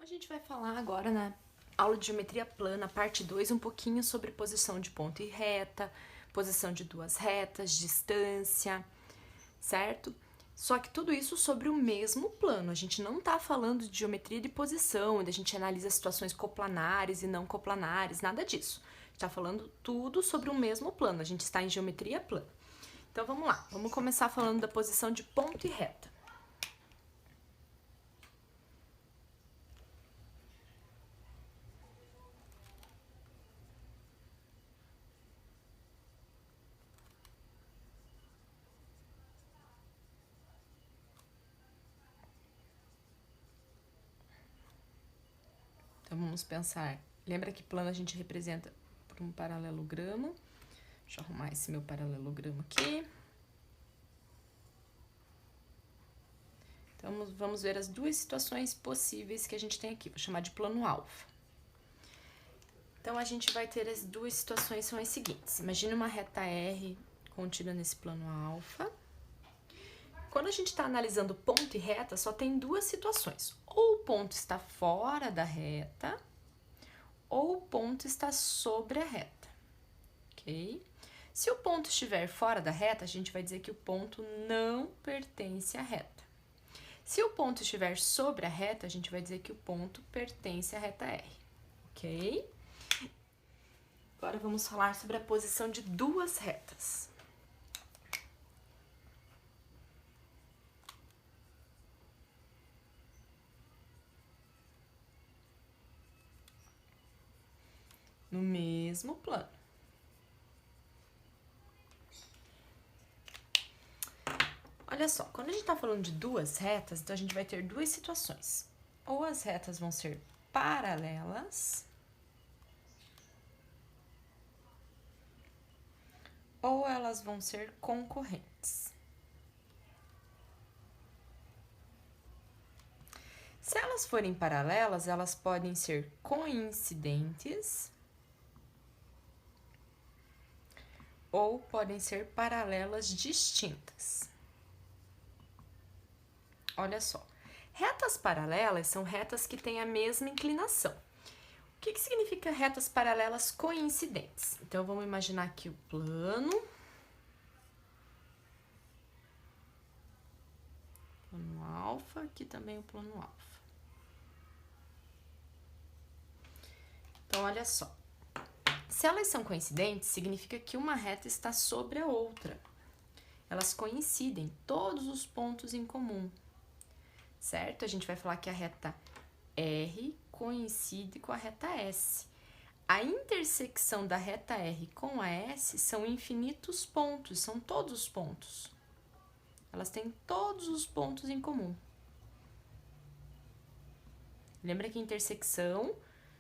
gente vai falar agora na aula de geometria plana, parte 2, um pouquinho sobre posição de ponto e reta, posição de duas retas, distância, certo? Só que tudo isso sobre o mesmo plano. A gente não tá falando de geometria de posição, onde a gente analisa situações coplanares e não coplanares, nada disso. A gente tá falando tudo sobre o mesmo plano. A gente está em geometria plana. Então vamos lá, vamos começar falando da posição de ponto e reta. Então vamos pensar, lembra que plano a gente representa por um paralelogramo? Deixa eu arrumar esse meu paralelogramo aqui. Então vamos ver as duas situações possíveis que a gente tem aqui, vou chamar de plano alfa. Então a gente vai ter as duas situações, são as seguintes. Imagina uma reta R contida nesse plano alfa. Quando a gente está analisando ponto e reta, só tem duas situações. Ou o ponto está fora da reta, ou o ponto está sobre a reta, ok? Se o ponto estiver fora da reta, a gente vai dizer que o ponto não pertence à reta. Se o ponto estiver sobre a reta, a gente vai dizer que o ponto pertence à reta R, ok? Agora vamos falar sobre a posição de duas retas. No mesmo plano. Olha só, quando a gente está falando de duas retas, então a gente vai ter duas situações. Ou as retas vão ser paralelas, ou elas vão ser concorrentes. Se elas forem paralelas, elas podem ser coincidentes ou podem ser paralelas distintas. Olha só, retas paralelas são retas que têm a mesma inclinação. O que significa retas paralelas coincidentes? Então, vamos imaginar aqui o plano alfa, aqui também o plano alfa. Então, olha só. Se elas são coincidentes, significa que uma reta está sobre a outra. Elas coincidem, todos os pontos em comum, certo? A gente vai falar que a reta R coincide com a reta S. A intersecção da reta R com a S são infinitos pontos, são todos os pontos. Elas têm todos os pontos em comum. Lembra que a intersecção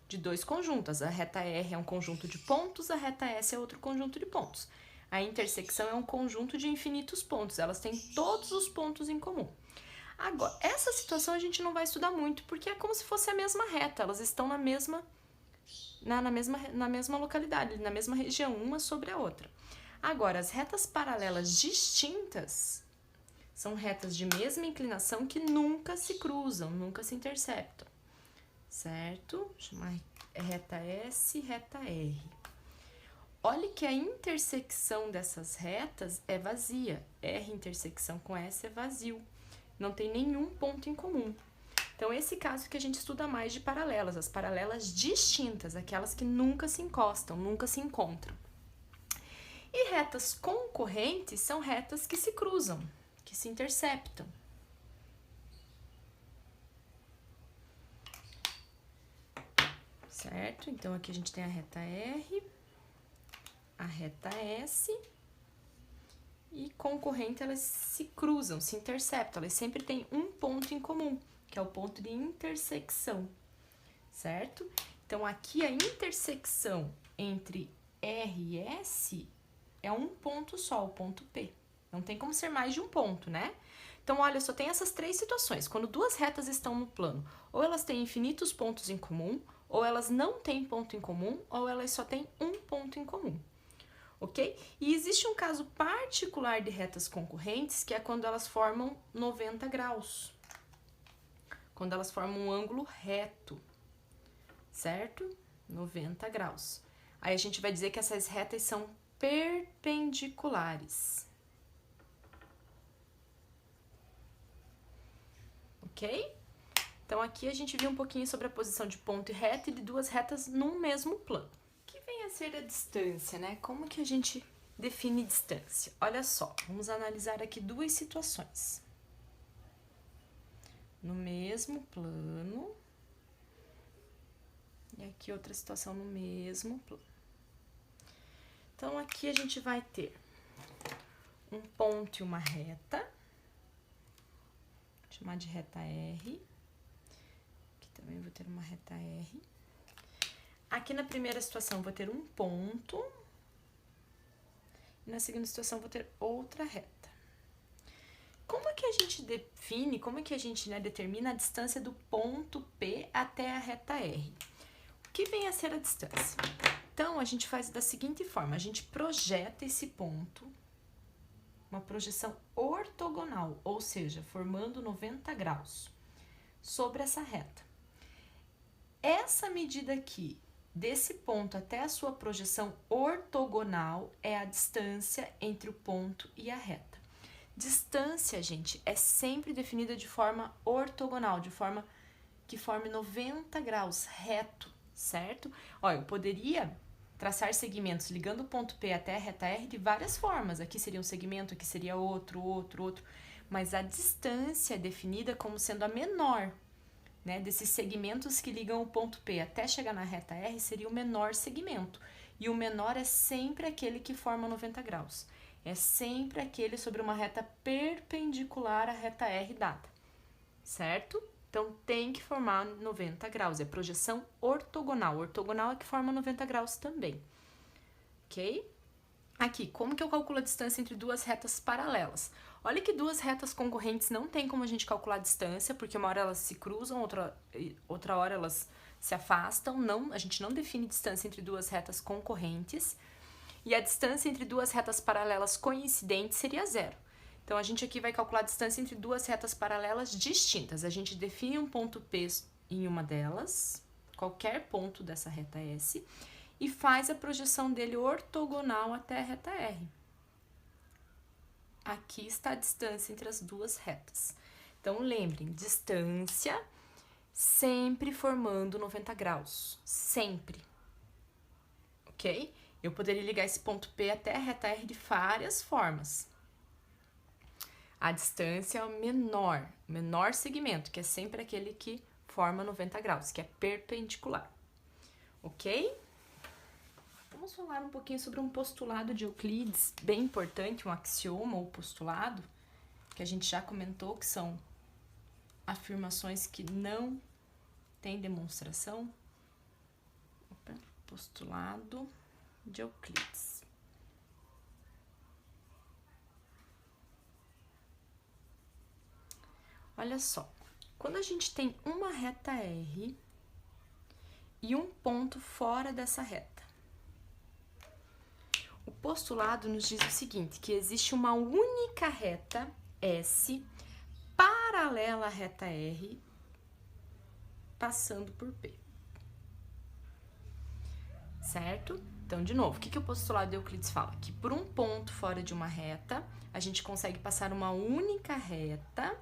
de dois conjuntos, a reta R é um conjunto de pontos, a reta S é outro conjunto de pontos. A intersecção é um conjunto de infinitos pontos, elas têm todos os pontos em comum. Agora, essa situação a gente não vai estudar muito, porque é como se fosse a mesma reta, elas estão na mesma localidade, na mesma região, uma sobre a outra. Agora, as retas paralelas distintas são retas de mesma inclinação que nunca se cruzam, nunca se interceptam. Certo? Vou chamar reta S e reta R. Olha que a intersecção dessas retas é vazia. R intersecção com S é vazio. Não tem nenhum ponto em comum. Então, esse caso que a gente estuda mais de paralelas, as paralelas distintas, aquelas que nunca se encostam, nunca se encontram. E retas concorrentes são retas que se cruzam, que se interceptam. Certo? Então, aqui a gente tem a reta R, a reta S, e concorrente elas se cruzam, se interceptam, elas sempre têm um ponto em comum, que é o ponto de intersecção, certo? Então, aqui a intersecção entre R e S é um ponto só, o ponto P. Não tem como ser mais de um ponto, né? Então, olha, só tem essas três situações. Quando duas retas estão no plano, ou elas têm infinitos pontos em comum, ou elas não têm ponto em comum, ou elas só têm um ponto em comum, ok? E existe um caso particular de retas concorrentes, que é quando elas formam 90 graus. quando elas formam um ângulo reto, certo? 90 graus. Aí a gente vai dizer que essas retas são perpendiculares. Ok? Então, aqui a gente viu um pouquinho sobre a posição de ponto e reta e de duas retas num mesmo plano. O que vem a ser a distância, né? Como que a gente define distância? Olha só, vamos analisar aqui duas situações. No mesmo plano. E aqui outra situação no mesmo plano. Então, aqui a gente vai ter um ponto e uma reta. Vou chamar de reta R. Aqui também vou ter uma reta R. Aqui na primeira situação vou ter um ponto. E na segunda situação vou ter outra reta. Como é que a gente define, como é que a gente determina a distância do ponto P até a reta R? O que vem a ser a distância? Então, a gente faz da seguinte forma, a gente projeta esse ponto, uma projeção ortogonal, ou seja, formando 90 graus, sobre essa reta. Essa medida aqui, desse ponto até a sua projeção ortogonal, é a distância entre o ponto e a reta. Distância, gente, é sempre definida de forma ortogonal, de forma que forme 90 graus reto, certo? Olha, eu poderia traçar segmentos ligando o ponto P até a reta R de várias formas. Aqui seria um segmento, aqui seria outro. Mas a distância é definida como sendo a menor, né? Desses segmentos que ligam o ponto P até chegar na reta R, seria o menor segmento. E o menor é sempre aquele que forma 90 graus. É sempre aquele sobre uma reta perpendicular à reta R dada, certo? Então, tem que formar 90 graus, é projeção ortogonal. Ortogonal é que forma 90 graus também, ok? Aqui, como que eu calculo a distância entre duas retas paralelas? Olha que duas retas concorrentes não tem como a gente calcular a distância, porque uma hora elas se cruzam, outra hora elas se afastam. Não, a gente não define distância entre duas retas concorrentes. E a distância entre duas retas paralelas coincidentes seria zero. Então, a gente aqui vai calcular a distância entre duas retas paralelas distintas. A gente define um ponto P em uma delas, qualquer ponto dessa reta S, e faz a projeção dele ortogonal até a reta R. Aqui está a distância entre as duas retas. Então, lembrem, distância sempre formando 90 graus. Sempre. Ok? Eu poderia ligar esse ponto P até a reta R de várias formas. A distância é o menor segmento, que é sempre aquele que forma 90 graus, que é perpendicular. Ok? Vamos falar um pouquinho sobre um postulado de Euclides, bem importante, um axioma ou postulado, que a gente já comentou, que são afirmações que não têm demonstração. Postulado de Euclides. Olha só, quando a gente tem uma reta R e um ponto fora dessa reta, o postulado nos diz o seguinte, que existe uma única reta S paralela à reta R passando por P. Certo? Então, de novo, o que o postulado de Euclides fala? Que por um ponto fora de uma reta, a gente consegue passar uma única reta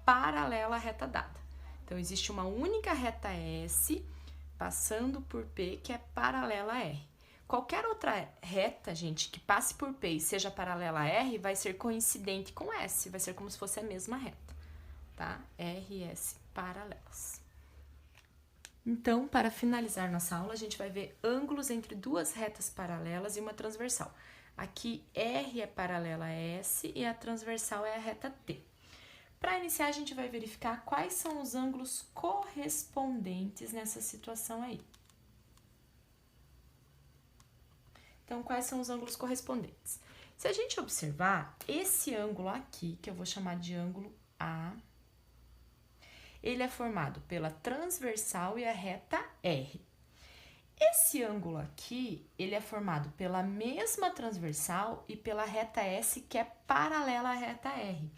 paralela à reta dada. Então, existe uma única reta S passando por P que é paralela a R. Qualquer outra reta, gente, que passe por P e seja paralela a R, vai ser coincidente com S, vai ser como se fosse a mesma reta, tá? R e S paralelas. Então, para finalizar nossa aula, a gente vai ver ângulos entre duas retas paralelas e uma transversal. Aqui, R é paralela a S e a transversal é a reta T. Para iniciar, a gente vai verificar quais são os ângulos correspondentes nessa situação aí. Então, quais são os ângulos correspondentes? Se a gente observar, esse ângulo aqui, que eu vou chamar de ângulo A, ele é formado pela transversal e a reta R. Esse ângulo aqui, ele é formado pela mesma transversal e pela reta S, que é paralela à reta R.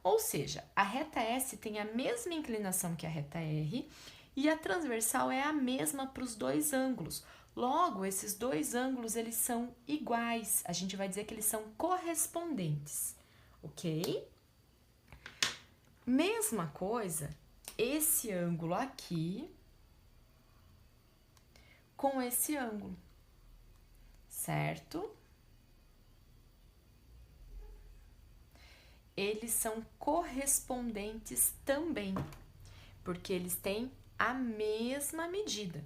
Ou seja, a reta S tem a mesma inclinação que a reta R e a transversal é a mesma para os dois ângulos. Logo, esses dois ângulos, eles são iguais. A gente vai dizer que eles são correspondentes, ok? Mesma coisa, esse ângulo aqui com esse ângulo, certo? Eles são correspondentes também, porque eles têm a mesma medida.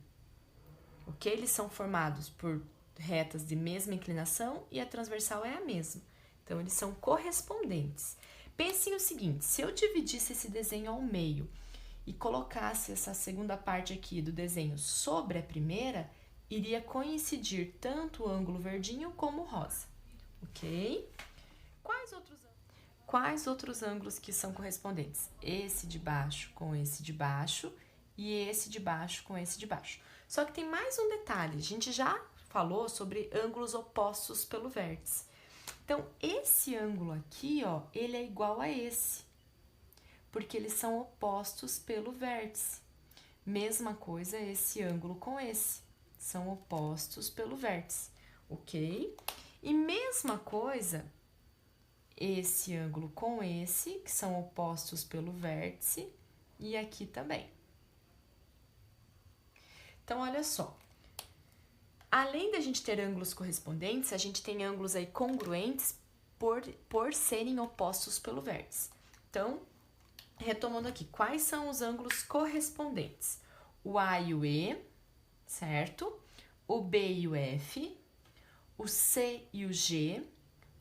Ok? Eles são formados por retas de mesma inclinação e a transversal é a mesma. Então, eles são correspondentes. Pensem o seguinte, se eu dividisse esse desenho ao meio e colocasse essa segunda parte aqui do desenho sobre a primeira, iria coincidir tanto o ângulo verdinho como o rosa, ok? Quais outros ângulos que são correspondentes? Esse de baixo com esse de baixo e esse de baixo com esse de baixo. Só que tem mais um detalhe, a gente já falou sobre ângulos opostos pelo vértice. Então, esse ângulo aqui, ó, ele é igual a esse, porque eles são opostos pelo vértice. Mesma coisa esse ângulo com esse, são opostos pelo vértice, ok? E mesma coisa esse ângulo com esse, que são opostos pelo vértice, e aqui também. Então, olha só. Além da gente ter ângulos correspondentes, a gente tem ângulos aí congruentes por serem opostos pelo vértice. Então, retomando aqui, quais são os ângulos correspondentes? O A e o E, certo? O B e o F, o C e o G,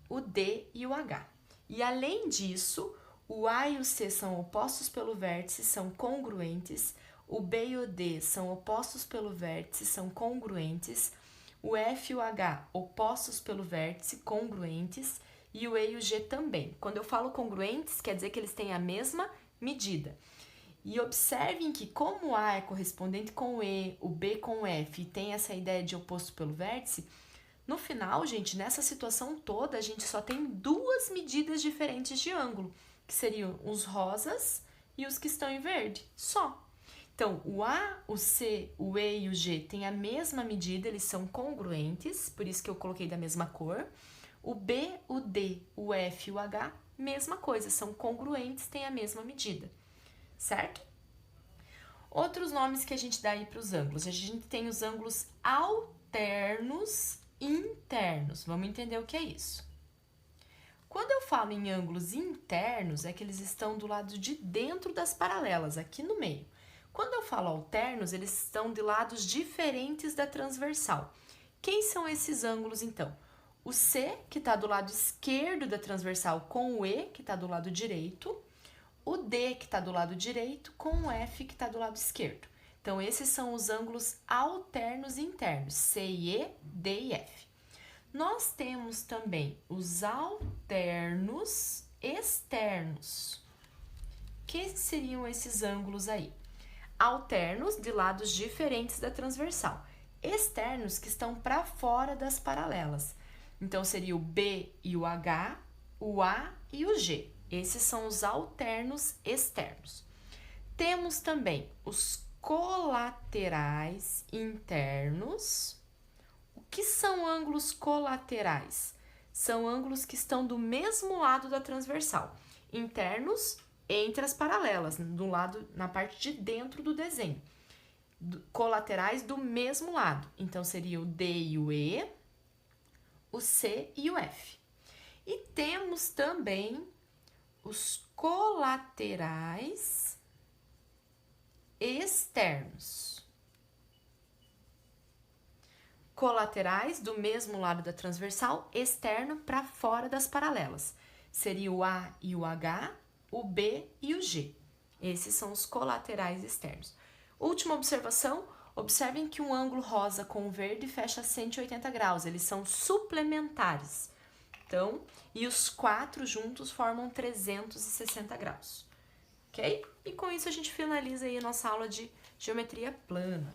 o D e o H. E além disso, o A e o C são opostos pelo vértice, são congruentes. O B e o D são opostos pelo vértice, são congruentes. O F e o H, opostos pelo vértice, congruentes. E o E e o G também. Quando eu falo congruentes, quer dizer que eles têm a mesma medida. E observem que como o A é correspondente com o E, o B com o F, e tem essa ideia de oposto pelo vértice, no final, gente, nessa situação toda, a gente só tem duas medidas diferentes de ângulo, que seriam os rosas e os que estão em verde, só. Então, o A, o C, o E e o G têm a mesma medida, eles são congruentes, por isso que eu coloquei da mesma cor. O B, o D, o F e o H, mesma coisa, são congruentes, têm a mesma medida, certo? Outros nomes que a gente dá aí para os ângulos. A gente tem os ângulos alternos internos. Vamos entender o que é isso. Quando eu falo em ângulos internos, é que eles estão do lado de dentro das paralelas, aqui no meio. Quando eu falo alternos, eles estão de lados diferentes da transversal. Quem são esses ângulos, então? O C, que está do lado esquerdo da transversal, com o E, que está do lado direito. O D, que está do lado direito, com o F, que está do lado esquerdo. Então, esses são os ângulos alternos internos, C e E, D e F. Nós temos também os alternos externos. Que seriam esses ângulos aí? Alternos de lados diferentes da transversal. Externos que estão para fora das paralelas. Então, seria o B e o H, o A e o G. Esses são os alternos externos. Temos também os colaterais internos. O que são ângulos colaterais? São ângulos que estão do mesmo lado da transversal. Internos entre as paralelas, do lado, na parte de dentro do desenho. Colaterais do mesmo lado. Então, seria o D e o E, o C e o F. E temos também os colaterais externos. Colaterais do mesmo lado da transversal, externo para fora das paralelas. Seria o A e o H, o B e o G. Esses são os colaterais externos. Última observação, observem que um ângulo rosa com verde fecha 180 graus, eles são suplementares. Então, e os quatro juntos formam 360 graus, ok? E com isso a gente finaliza aí a nossa aula de geometria plana.